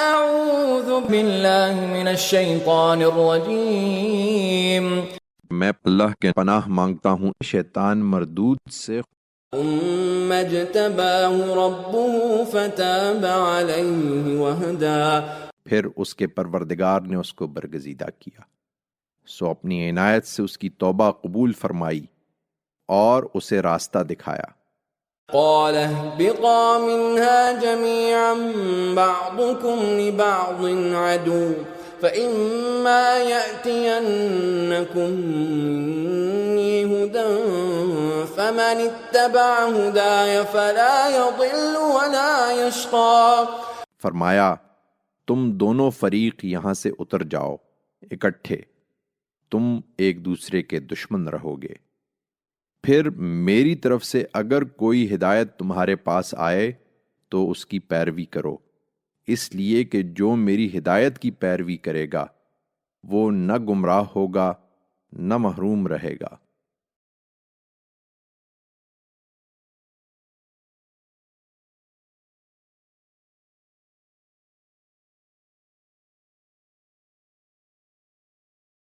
اعوذ باللہ من الشیطان الرجیم میں اللہ کے پناہ مانگتا ہوں شیطان مردود سے۔ ثم اجتباہ ربہ فتاب علیہ وہدی، پھر اس کے پروردگار نے اس کو برگزیدہ کیا، سو اپنی عنایت سے اس کی توبہ قبول فرمائی اور اسے راستہ دکھایا۔ قال اهبطا منها جميعا بعضكم لبعض عدو فإما يأتينكم مني هدى فمن اتبع هداي فلا يضل ولا يشقى۔ فرمایا تم دونوں فریق یہاں سے اتر جاؤ اکٹھے، تم ایک دوسرے کے دشمن رہو گے، پھر میری طرف سے اگر کوئی ہدایت تمہارے پاس آئے تو اس کی پیروی کرو، اس لیے کہ جو میری ہدایت کی پیروی کرے گا وہ نہ گمراہ ہوگا نہ محروم رہے گا۔